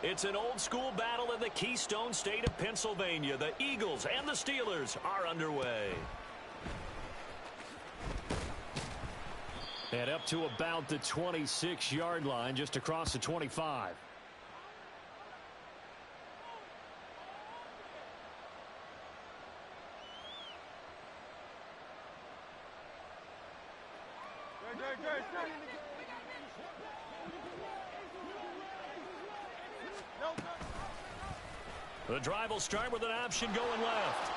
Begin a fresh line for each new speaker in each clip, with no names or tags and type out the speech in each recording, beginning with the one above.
It's an old-school battle in the Keystone State of Pennsylvania. The Eagles and the Steelers are underway. And up to about the 26-yard line, just across the 25. The drive will start with an option going left.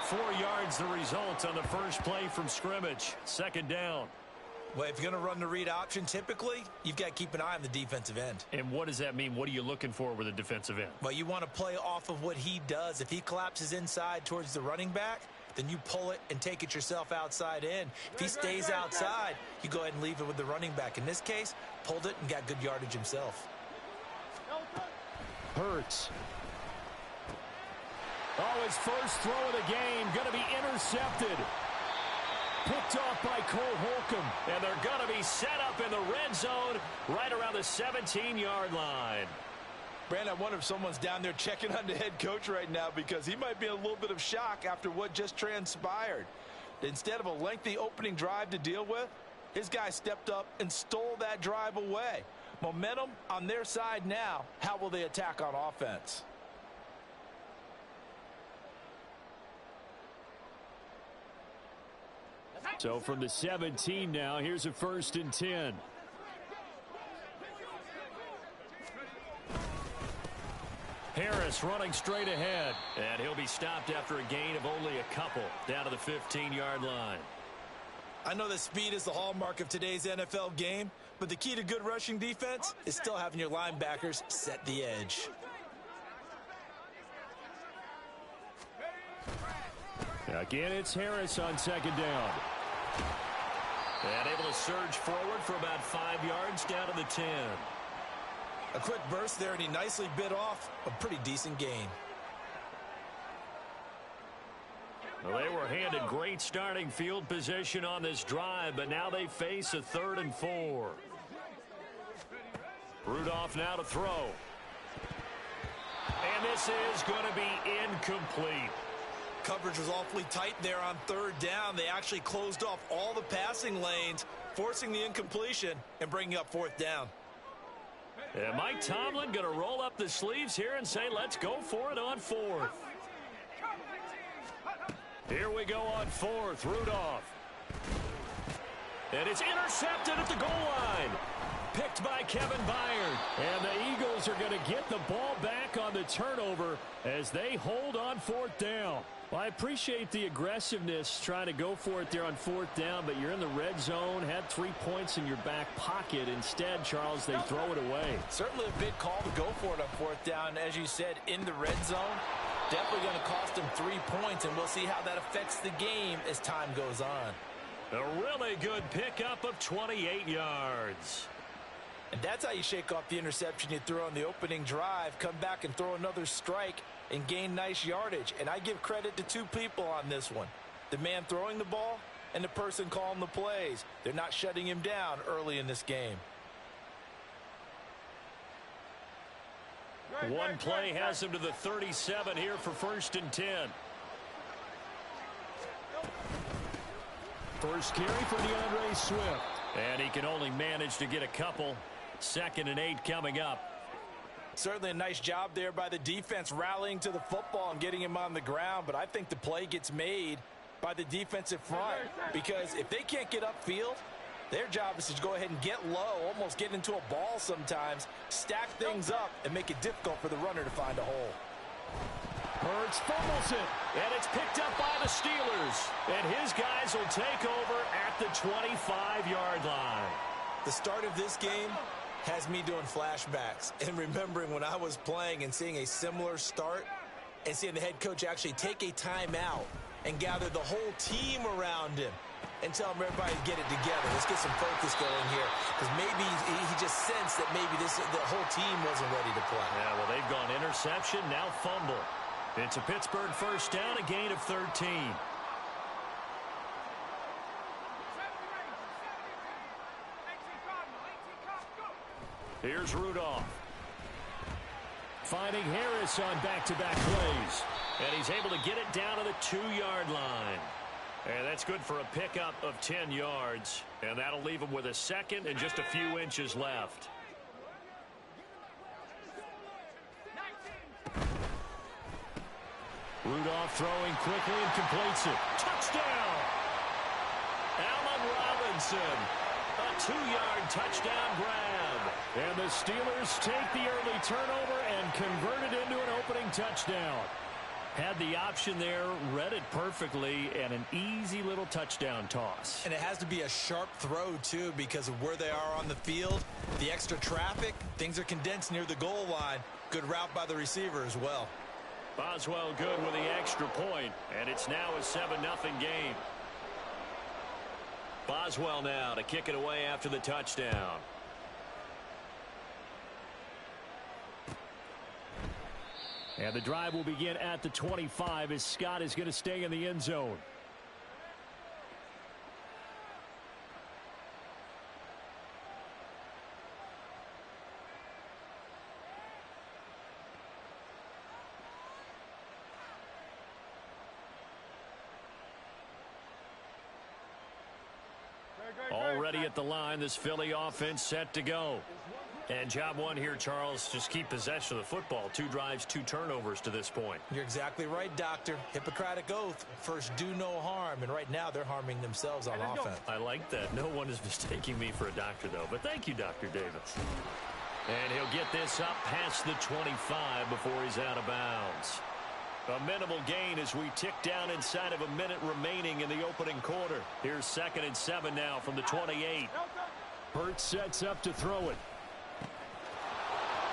4 yards the result on the first play from scrimmage. Second down.
Well, if you're going to run the read option, typically, you've got to keep an eye on the defensive end.
And what does that mean? What are you looking for with a defensive end?
Well, you want to play off of what he does. If he collapses inside towards the running back, then you pull it and take it yourself outside in. If he stays outside, you go ahead and leave it with the running back. In this case, pulled it and got good yardage himself.
Hurts. Oh, his first throw of the game going to be intercepted. Picked off by Cole Holcomb. And they're going to be set up in the red zone right around the 17-yard line.
Brandon, I wonder if someone's down there checking on the head coach right now because he might be in a little bit of shock after what just transpired. Instead of a lengthy opening drive to deal with, his guy stepped up and stole that drive away. Momentum on their side now. How will they attack on offense?
So from the 17 now, here's a 1st and 10. Harris running straight ahead. And he'll be stopped after a gain of only a couple down to the 15-yard line.
I know that speed is the hallmark of today's NFL game, but the key to good rushing defense is still having your linebackers set the edge.
Again, it's Harris on second down. And able to surge forward for about 5 yards down to the 10.
A quick burst there, and he nicely bit off a pretty decent gain.
Well, they were handed great starting field position on this drive, but now they face a 3rd and 4. Rudolph now to throw. And this is going to be incomplete.
Coverage was awfully tight there on 3rd down. They actually closed off all the passing lanes, forcing the incompletion and bringing up 4th down.
And Mike Tomlin going to roll up the sleeves here and say, let's go for it on 4th. Here we go on 4th, Rudolph. And it's intercepted at the goal line. Picked by Kevin Byard. And the Eagles are going to get the ball back on the turnover as they hold on 4th down. Well, I appreciate the aggressiveness trying to go for it there on 4th down, but you're in the red zone, had 3 points in your back pocket. Instead, Charles, they throw it away.
Certainly a big call to go for it on 4th down. As you said, in the red zone, definitely going to cost them 3 points, and we'll see how that affects the game as time goes on.
A really good pickup of 28 yards.
And that's how you shake off the interception you threw on the opening drive, come back and throw another strike and gain nice yardage. And I give credit to 2 people on this one. The man throwing the ball and the person calling the plays. They're not shutting him down early in this game.
One play has him to the 37 here for 1st and 10. First carry for DeAndre Swift. And he can only manage to get a couple. 2nd and 8 coming up.
Certainly a nice job there by the defense rallying to the football and getting him on the ground. But I think the play gets made by the defensive front, because if they can't get upfield, their job is to go ahead and get low, almost get into a ball sometimes, stack things up, and make it difficult for the runner to find a hole.
Hurts fumbles it, and it's picked up by the Steelers. And his guys will take over at the 25-yard line.
The start of this game has me doing flashbacks and remembering when I was playing and seeing a similar start and seeing the head coach actually take a timeout and gather the whole team around him and tell him everybody to get it together. Let's get some focus going here, because maybe he just sensed that maybe the whole team wasn't ready to play.
Yeah, well, they've gone interception, now fumble. It's a Pittsburgh first down, a gain of 13. Here's Rudolph. Finding Harris on back-to-back plays. And he's able to get it down to the 2-yard line. And that's good for a pickup of 10 yards. And that'll leave him with a second and just a few inches left. Rudolph throwing quickly and completes it. Touchdown! Allen Robinson. A 2-yard touchdown grab. And the Steelers take the early turnover and convert it into an opening touchdown. Had the option there, read it perfectly, and an easy little touchdown toss.
And it has to be a sharp throw, too, because of where they are on the field. The extra traffic, things are condensed near the goal line. Good route by the receiver as well.
Boswell good with the extra point, and it's now a 7-0 game. Boswell now to kick it away after the touchdown. And the drive will begin at the 25 as Scott is going to stay in the end zone. Already at the line, this Philly offense set to go. And job one here, Charles, just keep possession of the football. 2 drives, 2 turnovers to this point.
You're exactly right, Doctor. Hippocratic oath. First, do no harm. And right now, they're harming themselves on offense.
I like that. No one is mistaking me for a doctor, though. But thank you, Dr. Davis. And he'll get this up past the 25 before he's out of bounds. A minimal gain as we tick down inside of a minute remaining in the opening quarter. Here's 2nd and 7 now from the 28. Hurts sets up to throw it.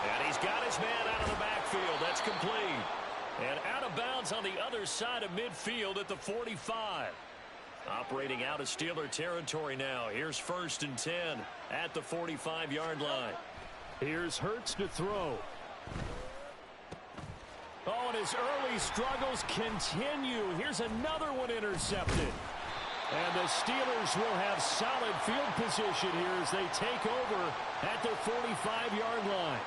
And he's got his man out of the backfield. That's complete. And out of bounds on the other side of midfield at the 45. Operating out of Steeler territory now. Here's 1st and 10 at the 45-yard line. Here's Hurts to throw. Oh, and his early struggles continue. Here's another one intercepted. And the Steelers will have solid field position here as they take over at the 45-yard line.